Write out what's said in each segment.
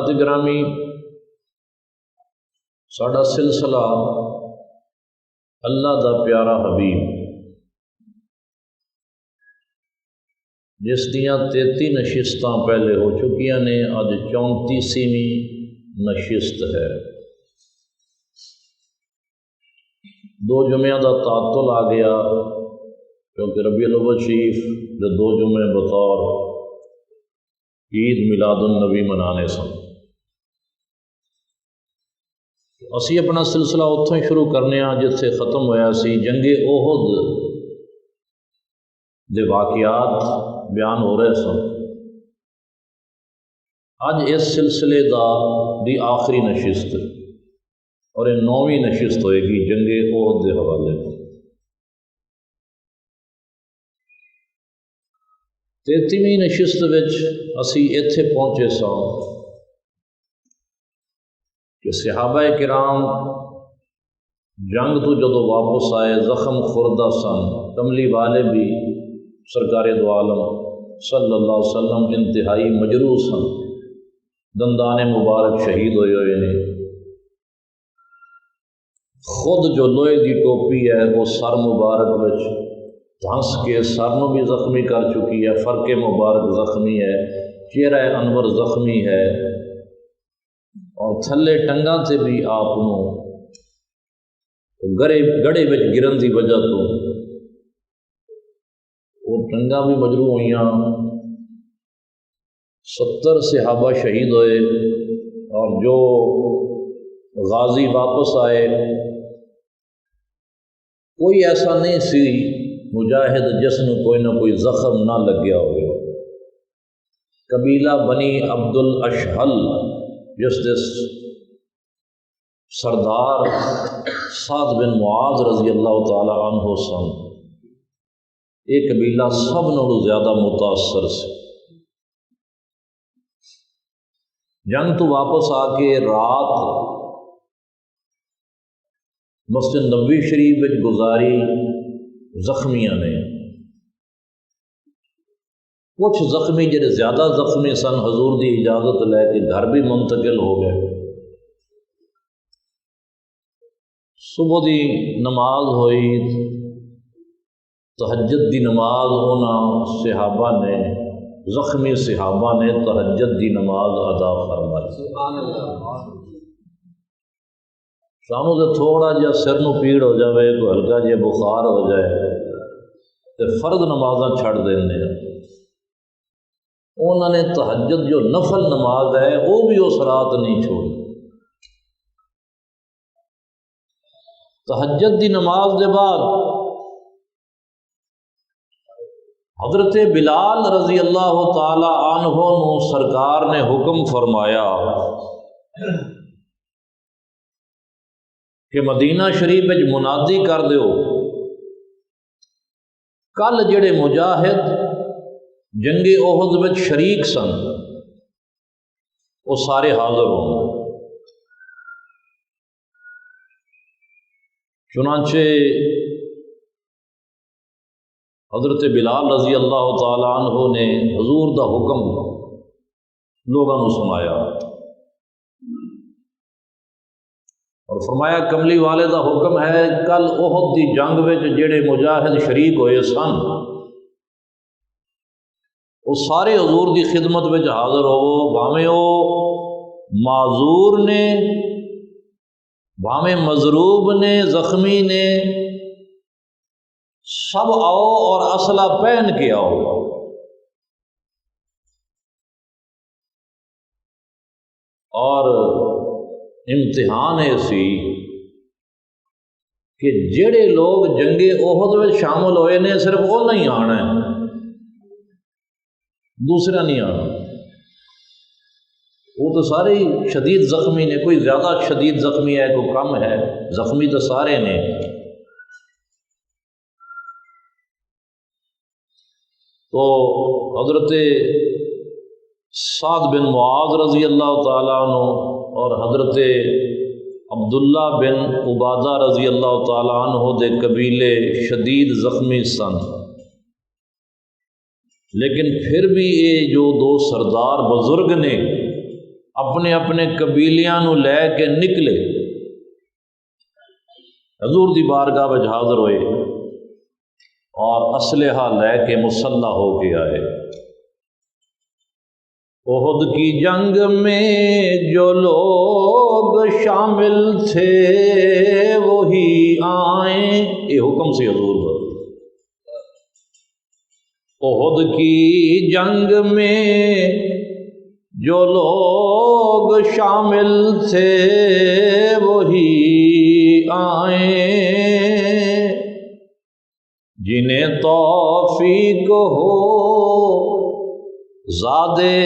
حضرات گرامی، ساڈا سلسلہ اللہ دا پیارا حبیب جس دیاں 33 نشستاں پہلے ہو چکیاں نے، اج 34ویں نشست ہے۔ 2 جمعہ دا تعطل آ گیا کیونکہ ربیع الاول شریف جو 2 جمعے بطور عید میلاد النبی منانے سن۔ اسی اپنا سلسلہ اتوں ہی شروع کرنے ہاں جتھے ختم ہویا سی۔ جنگ احد دے واقعات بیان ہو رہے سن۔ اج اس سلسلے دی آخری نشست اور یہ 9ویں نشست ہوئے گی جنگ احد دے حوالے۔ 33ویں نشست وچ اسی ایتھے پہنچے ساں کہ صحابہ کرام جنگ تو جدو واپس آئے زخم خوردہ سن، کملی والے بھی سرکار دو عالم صلی اللہ علیہ وسلم انتہائی مجروح سن، دندان مبارک شہید ہوئے ہوئے نے۔ خود جو لوہے دی ٹوپی ہے وہ سر مبارک وچ دھنس کے سر نو بھی زخمی کر چکی ہے، فرق مبارک زخمی ہے، چہرہ انور زخمی ہے، اور تھلے ٹنگاں سے بھی آپ گڑے وچ گرن دی وجہ تو وہ ٹنگاں بھی مجروح ہوئیاں۔ 70 صحابہ شہید ہوئے، اور جو غازی واپس آئے کوئی ایسا نہیں سی مجاہد جس نے کوئی نہ کوئی زخم نہ لگیا ہوئے۔ قبیلہ بنی عبد الاشہل جس دے سردار سعد بن معاذ رضی اللہ تعالی عنہ سن، یہ قبیلہ سب نالوں زیادہ متاثر سے۔ جنگ تو واپس آ کے رات مسجد نبوی شریف وچ گزاری زخمیاں نے۔ کچھ زخمی جڑے زیادہ زخمی سن حضور دی اجازت لے کے گھر بھی منتقل ہو گئے۔ صبح دی نماز ہوئی، تہجد دی نماز انہاں صحابہ نے، زخمی صحابہ نے تہجد دی نماز ادا فرمائی۔ سانوں تے تھوڑا جہا سر نو پیڑ ہو جائے، کوئی ہلکا جہا بخار ہو جائے تو فرض نمازاں چھڑ دینے ہیں۔ انہوں نے تہجد جو نفل نماز ہے وہ بھی اس رات نہیں چھوڑی۔ تہجد دی نماز دے بعد حضرت بلال رضی اللہ تعالی عنہ نو سرکار نے حکم فرمایا کہ مدینہ شریف وچ منادی کر دیو، کل جڑے مجاہد جنگ احد وچ شریک سن وہ سارے حاضر ہوں۔ چنانچہ حضرت بلال رضی اللہ تعالی عنہ نے حضور دا حکم لوگوں کو سنایا اور فرمایا کملی والے دا حکم ہے کل احد دی جنگ وچ جڑے مجاہد شریک ہوئے سن وہ سارے حضور دی خدمت وچ حاضر ہو، بھاویں او معذور نے، بھاویں مضروب نے، زخمی نے، سب آؤ اور اسلحہ پہن کے آؤ۔ اور امتحان ایسی کہ جڑے لوگ جنگ احد میں شامل ہوئے نے صرف وہ نہیں آنا ہے، دوسرا نہیں آنا۔ وہ تو سارے ہی شدید زخمی نے، کوئی زیادہ شدید زخمی ہے کوئی کم ہے، زخمی تو سارے نے۔ تو حضرت سعد بن معاذ رضی اللہ تعالیٰ عنہ اور حضرت عبداللہ بن عبادہ رضی اللہ تعالیٰ عنہ دے قبیلے شدید زخمی سن، لیکن پھر بھی یہ جو 2 سردار بزرگ نے اپنے اپنے قبیلیاں نو لے کے نکلے، حضور دی بارگاہ وچ حاضر ہوئے اور اسلحہ لے کے مسلح ہو کے آئے۔ احد کی جنگ میں جو لوگ شامل تھے وہی آئیں، یہ حکم سے حضور کا۔ احد کی جنگ میں جو لوگ شامل تھے وہی آئیں، جنہیں توفیق ہو زادے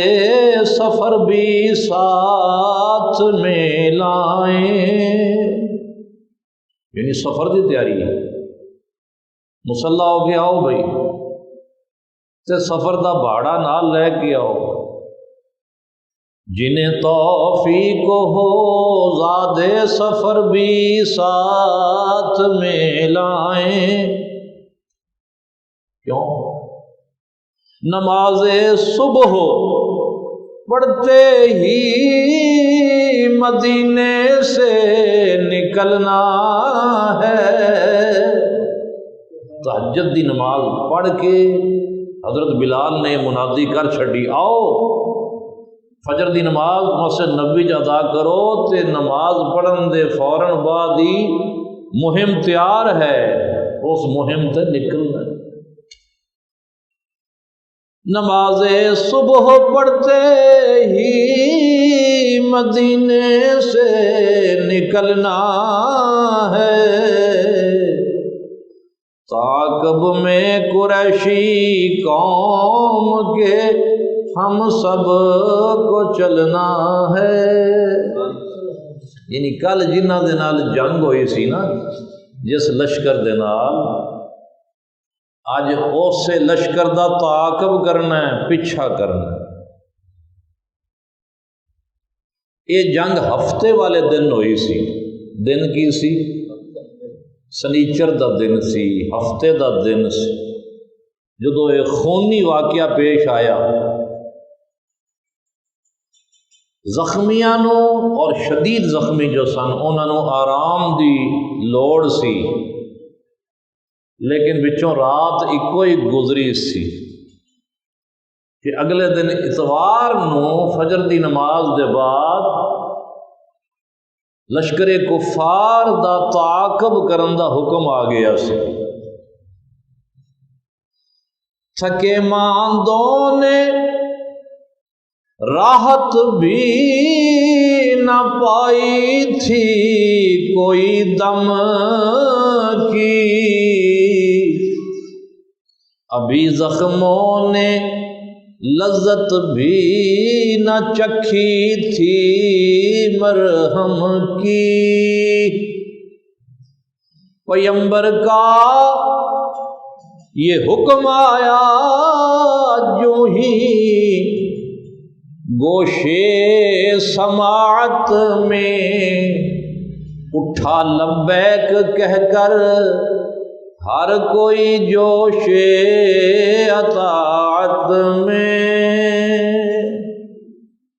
سفر بھی ساتھ میں لائیں، یعنی سفر کی تیاری ہے، مسلح ہو کے آؤ بھائی تے سفر دا بھاڑا نال لے کے آؤ، جنہیں توفیق ہو زادے سفر بھی ساتھ میں لائیں۔ کیوں؟ نماز صبح پڑھتے ہی مدینے سے نکلنا ہے۔ تہجد دی نماز پڑھ کے حضرت بلال نے منادی کر چھڑی، آؤ فجر دی نماز مسجد نبی چ ادا کرو تے نماز پڑھن دے فوراً بعد ہی مہم تیار ہے، اس مہم تے نکلنا ہے۔ نماز صبح پڑھتے ہی مدینے سے نکلنا ہے، تعاقب میں قریشی قوم کے ہم سب کو چلنا ہے۔ یعنی کل جنہ دے نال جنگ ہوئی سی نا، جس لشکر دے نال، اج اسے لشکر دا تعاقب کرنا ہے، پیچھا کرنا ہے۔ یہ جنگ ہفتے والے دن ہوئی سی، دن کی سی؟ سنیچر دا دن سی، ہفتے دا دن سی، جدو ایک خونی واقعہ پیش آیا، زخمیاں نو اور شدید زخمی جو سن انہاں نو آرام دی لوڑ سی، لیکن بچوں رات ایکو ہی گزری سی کہ اگلے دن اتوار نو فجر دی نماز دے بعد لشکر کفار دا تعاقب کرن دا حکم آ گیا سی۔ تھکے ماندوں نے راحت بھی نہ پائی تھی کوئی دم کی، ابھی زخموں نے لذت بھی نہ چکھی تھی مرہم کی، پیغمبر کا یہ حکم آیا جو ہی گوشے سماعت میں، اٹھا لبیک کہہ کر ہر کوئی جوش اطاعت میں،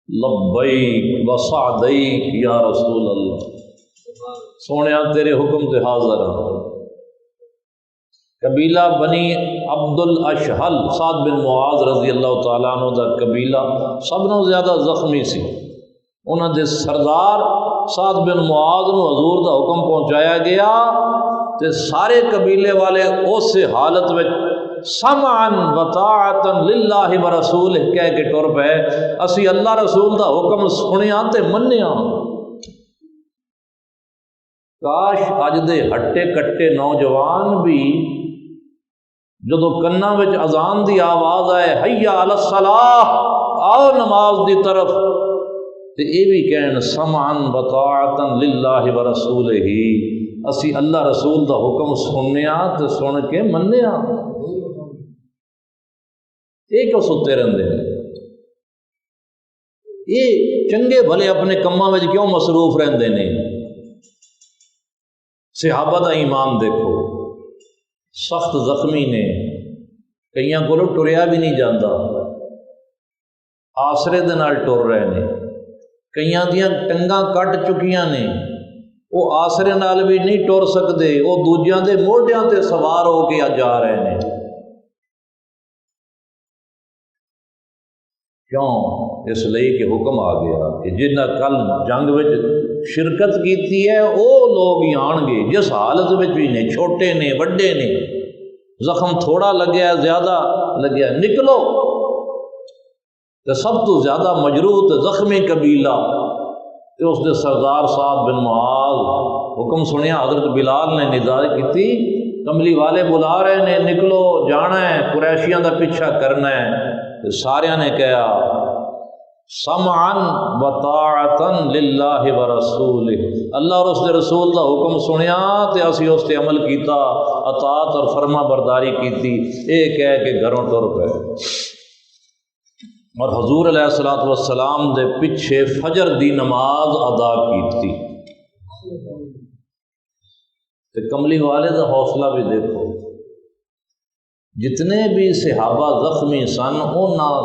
لبیک وسعدیک یا رسول اللہ، سونیا تیرے حکم سے حاضر ہوں۔ قبیلہ بنی عبد الاشہل، سعد بن معاذ رضی اللہ تعالیٰ عنہ دا قبیلہ سب نو زیادہ زخمی سی، انہوں دے سردار سعد بن معاذ نو حضور دا حکم پہنچایا گیا تے سارے قبیلے والے اس حالت میں سمعا وطاعتا للہ ورسولہ کہہ کے ٹر پے، اسی اللہ رسول دا حکم سنیا تے منیا۔ کاش اج دے ہٹے کٹے نوجوان بھی جدو کناں وچ اذان دی آواز آئے حی علی الصلاۃ، آؤ نماز دی طرف، تے یہ بھی کہن سمعا وطاعتا للہ ورسولہ، اسی اللہ رسول دا حکم سنیا تے سن کے منیا۔ یہ کیوں ستے رہندے ہیں؟ یہ چنگے بھلے اپنے کماں وچ کیوں مصروف رہندے نے؟ صحابہ دا ایمان دیکھو، سخت زخمی نے، کئیاں کولوں ٹریا بھی نہیں جاندہ، آسرے دے نال ٹر رہے نے، کئیاں دیاں ٹنگاں کٹ چکیاں نے، وہ آسرے نال بھی نہیں ٹر سکتے، وہ دوجیاں دے موڈیاں تے سوار ہو کے جا رہے ہیں۔ کیوں؟ اس لیے کہ حکم آ گیا کہ جنہیں کل جنگ وچ شرکت کیتی ہے وہ لوگ ہی آن گے جس حالت وچ بھی نے، چھوٹے نے وڈے نے، زخم تھوڑا لگیا زیادہ لگیا، نکلو۔ تو سب تو زیادہ مجروح تے زخمی قبیلہ تے اس دے سردار صاحب بن معاذ، حکم سنیا حضرت بلال نے ندا کی، کملی والے بلا رہے نے، نکلو جانا ہے، قریشیاں دا پیچھا کرنا ہے۔ سارے نے کہا سمعا وطاعتا للہ ورسولہ، اللہ اور اس دے رسول دا حکم سنیا تے اسی اس تے عمل کیتا، اطاعت اور فرما برداری کیتی، اے کہہ کے گھروں ٹر پئے۔ اور حضور علیہ الصلوۃ والسلام دے پیچھے فجر دی نماز ادا کیتی۔ تے کملی والے دا حوصلہ بھی دیکھو، جتنے بھی صحابہ زخمی سن انہاں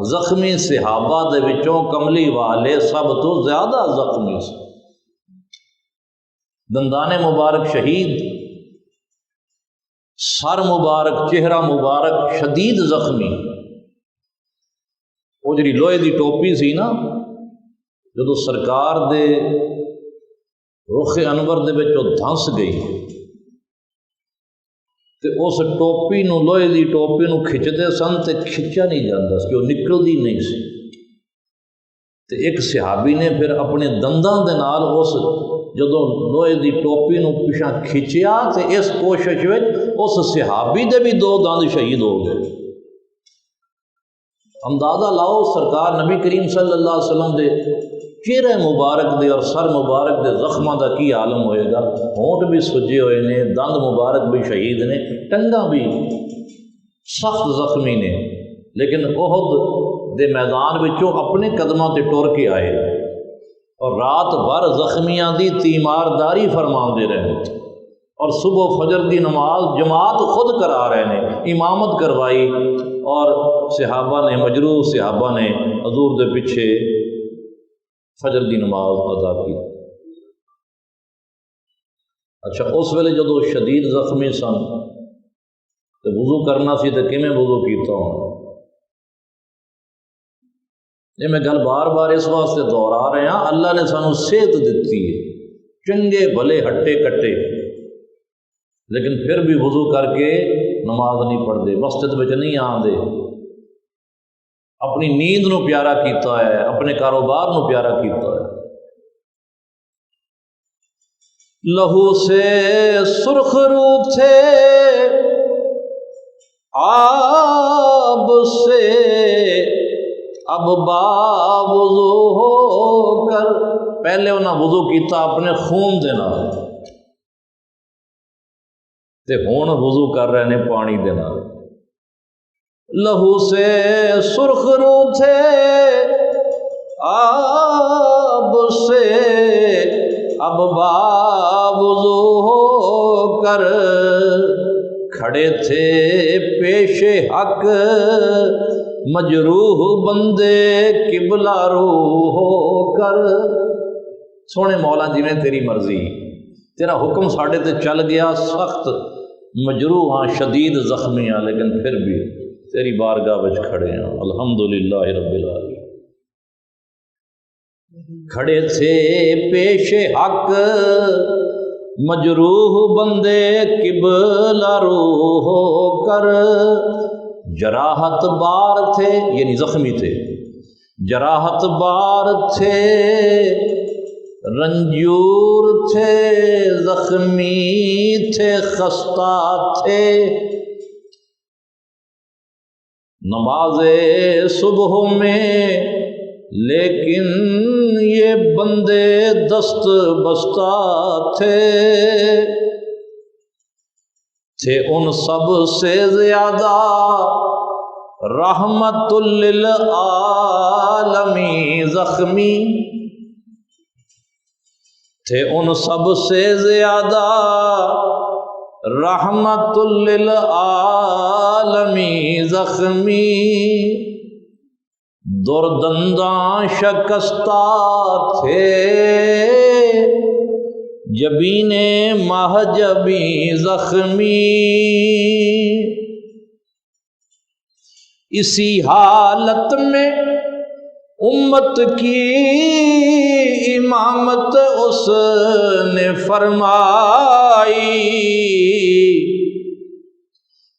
زخمی صحابہ دے وچوں کملی والے سب تو زیادہ زخمی سن، دندان مبارک شہید، سر مبارک چہرہ مبارک شدید زخمی۔ وہ جڑی لوہے دی ٹوپی سی نا، جدو سرکار دے رخ انور دے وچ دھنس گئی تے اس ٹوپی نو، لوہے دی ٹوپی نو کھچدے سن تے کھچا نہیں جاندا سی، وہ نکلدی نہیں سی۔ تے ایک صحابی نے پھر اپنے دنداں دے نال اس جدو لوہے دی ٹوپی نو پیچھا کھچیا تے اس کوشش وچ اس صحابی دے بھی 2 دند شہید ہو گئے۔ اندازہ لاؤ سرکار نبی کریم صلی اللہ علیہ وسلم دے چہرے مبارک دے اور سر مبارک دے زخماں دا کی عالم ہوئے گا۔ ہونٹ بھی سجے ہوئے نے، دند مبارک بھی شہید نے، ٹنگاں بھی سخت زخمی نے، لیکن احد دے میدان وچوں اپنے قدماں تے ٹر کے آئے اور رات بھر زخمیاں دی تیمارداری فرماندے رہے، اور صبح فجر دی نماز جماعت خود کرا رہے نے، امامت کروائی، اور صحابہ نے، مجروح صحابہ نے حضور دے پیچھے فجر دی نماز ادا کی۔ اچھا، اس ویلے جدو شدید زخمی سن تو وضو کرنا سی تو کیویں وضو کیتا ہونا؟ یہ میں گل بار بار اس واسطے دہرا رہے ہاں، اللہ نے سانو صحت دیتی ہے، چنگے بھلے ہٹے کٹے، لیکن پھر بھی وضو کر کے نماز نہیں پڑھتے، مسجد میں نہیں آتے، اپنی نیند نو پیارا کیتا ہے، اپنے کاروبار نو پیارا کیتا ہے۔ لہو سے سرخ رو تھے آب سے، اب باوضو ہو کر، پہلے انہاں وضو کیتا اپنے خون دے نال تے ہن وضو کر رہے نے پانی دے نال۔ لہو سے سرخ رو تھے آب سے، اب باوضو ہو کر کھڑے تھے پیش حق، مجروح بندے قبلہ رو ہو کر۔ سونے مولا جی میں تیری مرضی، تیرا حکم ساڑھے تے چل گیا، سخت مجروح ہاں، شدید زخمی ہاں، لیکن پھر بھی تیری بارگاہ وچ کھڑے ہیں، الحمدللہ رب العالمین۔ کھڑے تھے پیش حق، مجروح بندے قبلہ رو ہو کر، جراحت بار تھے، یعنی زخمی تھے، جراحت بار تھے، رنجور تھے، زخمی تھے، خستہ تھے، نماز صبح میں لیکن یہ بندے دست بستہ تھے ان سب سے زیادہ رحمت للعالمین زخمی، تھے ان سب سے زیادہ رحمت للعالمین زخمی، دردنداں شکستہ تھے، جبین مہجبی زخمی، اسی حالت میں امت کی امامت اس نے فرمائی،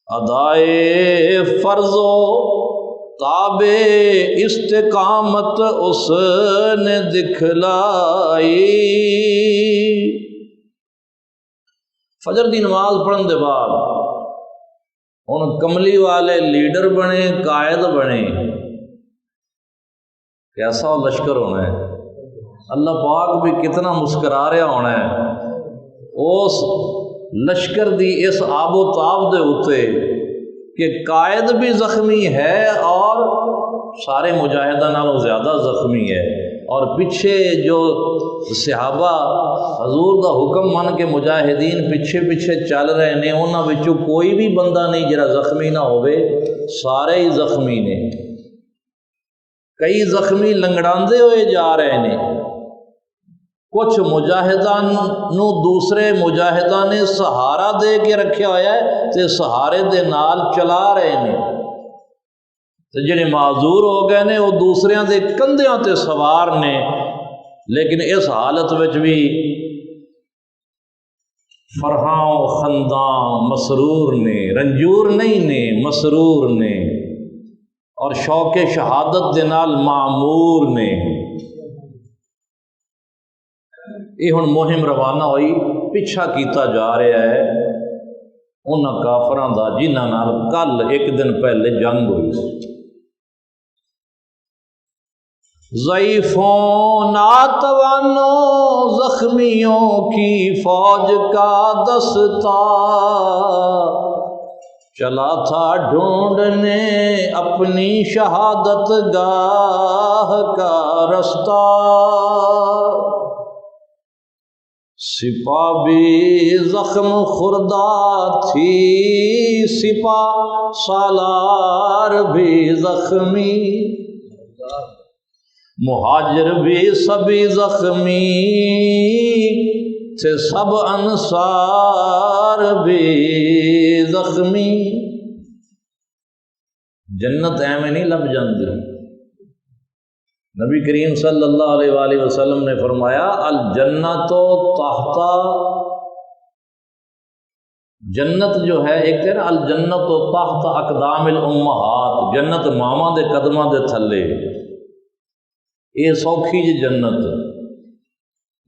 ادائے فرض و تابع استقامت اس نے دکھلائی۔ فجر دی نماز پڑھن دے بعد ہن کملی والے لیڈر بنے، قائد بنے، کیسا لشکر ہونا ہے، اللہ پاک بھی کتنا مسکرا رہا ہونا ہے اس لشکر دی اس آب و تاب دے اتے کہ قائد بھی زخمی ہے اور سارے مجاہدہ نالوں زیادہ زخمی ہے، اور پیچھے جو صحابہ حضور دا حکم من کے مجاہدین پیچھے پیچھے چل رہے ہیں، انہاں وچوں کوئی بھی بندہ نہیں جڑا زخمی نہ ہوئے، سارے ہی زخمی نے۔ کئی زخمی لنگڑاندے ہوئے جا رہے ہیں، کچھ مجاہدان نو دوسرے مجاہدان نے سہارا دے کے رکھیا ہوا ہے تے سہارے دے نال چلا رہے ہیں، تے جڑے معذور ہو گئے نے وہ دوسریاں دے کندھیاں تے سوار نے، لیکن اس حالت وچ بھی فرحاں و خنداں مسرور نے، رنجور نہیں نے، مسرور نے، اور شوق شہادت دے نال معمور نے۔ یہ ہن مہم روانہ ہوئی، پیچھا کیتا جا رہا ہے انہاں کافراں دا جنہاں نال کل ایک دن پہلے جنگ ہوئی سی۔ ضعیفوں ناتوانوں زخمیوں کی فوج کا دستہ چلا تھا ڈھونڈنے اپنی شہادت گاہ کا رستہ، سپاہ بھی زخم خوردہ تھی، سپاہ سالار بھی زخمی، مہاجر بھی سبھی زخمی تھے، سب انصار بھی زخمی۔ جنت ایویں نہیں لب جاندی۔ نبی کریم صلی اللہ علیہ وآلہ وسلم نے فرمایا الجنت تحت، جنت جو ہے ایک ہے نا، الجنت تحت اقدام الامہات، جنت ماواں دے قدماں دے تھلے، یہ سوکھی جی جنت،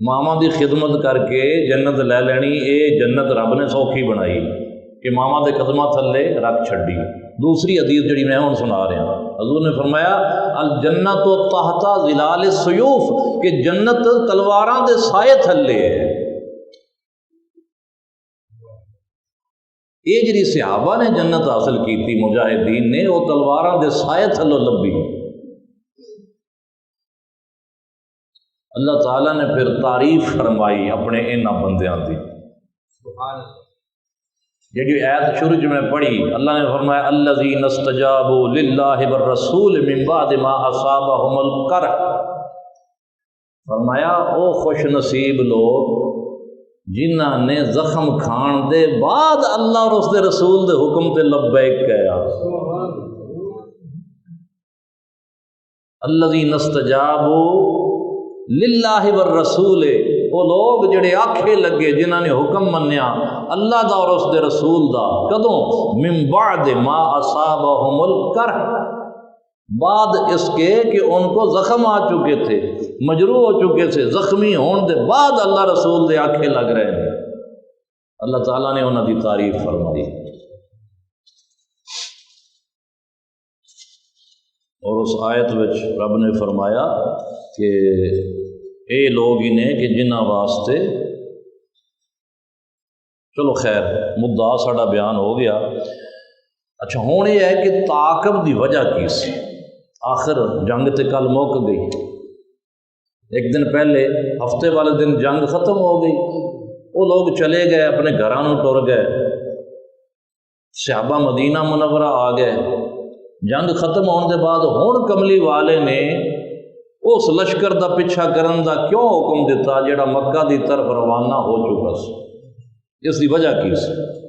ماواں دی خدمت کر کے جنت لے لینی، یہ جنت رب نے سوکھی بنائی کہ ماواں دے قدماں تھلے رکھ چھڈی۔ دوسری حدیث جڑی میں ہن سنا رہا، حضور نے فرمایا الجنت تحت ظلال السیوف، کہ جنت تلواراں دے سائے تھلے ہے۔ یہ جڑی صحابہ نے جنت حاصل کی تھی مجاہدین نے، وہ تلواراں دے سائے تھلوں لبھی۔ اللہ تعالیٰ نے پھر تعریف فرمائی اپنے انہاں بندیاں دی۔ جڑی آیت شروع میں پڑھی، اللہ نے فرمایا الذین استجابوا للہ والرسول من بعد ما اصابہم القرح، فرمایا او خوش نصیب لوگ جنہاں نے زخم کھان دے بعد اللہ اور اس دے رسول دے حکم تے لبیک کہا۔ الذین استجابوا للہ والرسول، وہ لوگ جڑے آکھے لگے جنہاں نے حکم منیا اللہ دا اور اس دے رسول دا، کدوں؟ من بعد ما اصابہم القرح، بعد اس کے کہ ان کو زخم آ چکے تھے، مجروح ہو چکے تھے، زخمی ہون دے بعد اللہ رسول دے آکھے لگ رہے ہیں۔ اللہ تعالیٰ نے انہاں دی تعریف فرمائی، اور اس آیت وچ رب نے فرمایا کہ اے لوگ ہی نے کہ جنہاں واسطے، چلو خیر مدعا ساڈا بیان ہو گیا۔ اچھا ہوں یہ ہے کہ تعاقب دی وجہ کی سی، آخر جنگ تے کل مک گئی، ایک دن پہلے ہفتے والے دن جنگ ختم ہو گئی، وہ لوگ چلے گئے اپنے گھراں نوں ٹر گئے، صحابہ مدینہ منورہ آ گئے، جنگ ختم ہونے کے بعد ہن کملی والے نے اس لشکر دا پیچھا کرن دا کیوں حکم دیتا جڑا مکہ دی طرف روانہ ہو چکا سی؟ اس کی وجہ کی سی؟